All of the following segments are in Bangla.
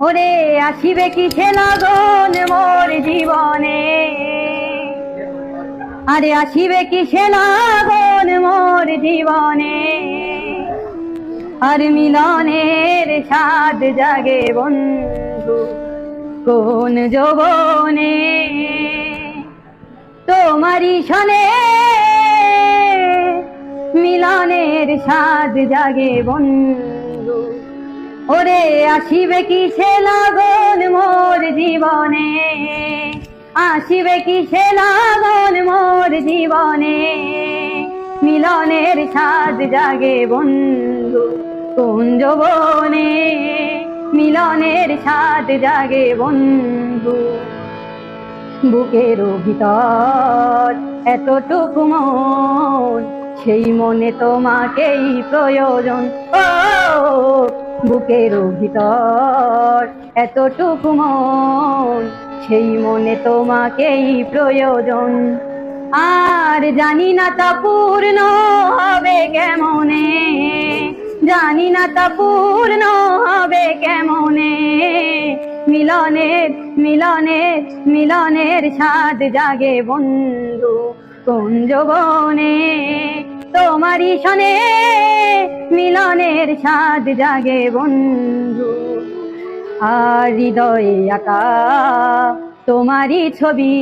ওরে আসিবে কিসে লাগন মোর জীবনে, আরে আসিবে কিসে লাগন মোর জীবনে, আর মিলনের স্বাদ জাগে বন্ধু কোন যৌবনে। তোমারই সনে মিলনের স্বাদ জাগে বন্ধু, ওরে আসিবে কিসে লাগন মোর জীবনে, আসিবে কিসে লাগন মোর জীবনে, মিলনের স্বাদ জাগে বন্ধু কোন যৌবনে, মিলনের স্বাদ জাগে বন্ধু। বুকের ভিতর এতটুকু মন, সেই মনে তোমাকেই প্রয়োজন। ও বুকের ভিতর এতটুকু মন, সেই মনে তোমাকেই প্রয়োজন। আর জানি না তা পূর্ণ হবে কেমনে, জানি না তা পূর্ণ হবে কেমনে, মিলনের মিলনের মিলনের স্বাদ জাগে বন্ধু কোন যৌবনে, তোমারই সনে মিলনের স্বাদ জাগে বন্ধু। আর হৃদয়ে আঁকা তোমারই ছবি,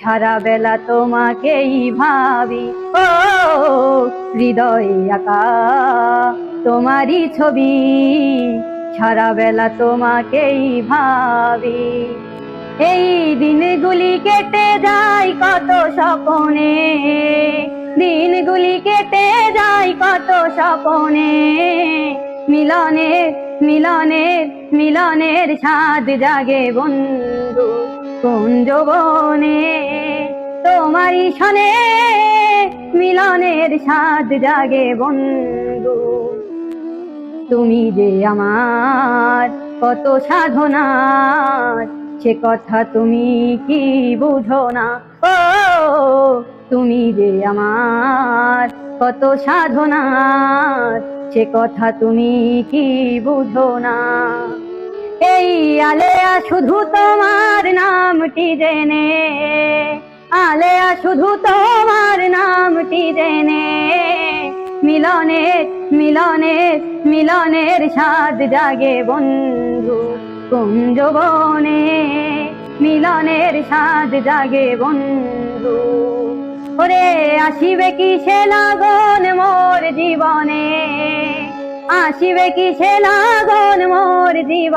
সারা বেলা তোমাকেই ভাবি। ও হৃদয়ে আঁকা তোমারই ছবি, সারা বেলা তোমাকেই ভাবি। এই দিনগুলি কেটে যায় কত স্বপ্নে, দিনগুলি কেটে যায় কত স্বপ্নে, মিলনের মিলনের মিলনের স্বাদ জাগে বন্ধু কোন যৌবনে, তোমারই সনে মিলনের স্বাদ জাগে বন্ধু। তুমি যে আমার কত সাধনার, সে কথা তুমি কি বুঝো না। ও তুমি যে আমার কত সাধনার, সে কথা তুমি কি বুঝো না। এই আলেয়া শুধু তোমার নামটি জেনে, আলেয়া শুধু তোমার নামটি জেনে, মিলনের মিলনের মিলনের স্বাদ জাগে বন্ধু কোন যৌবনে, মিলনের স্বাদ জাগে বন্ধু। ওরে আসিবে কিসে লাগন মোর জীবনে, আসিবে কিসে লাগন মোর জীবনে।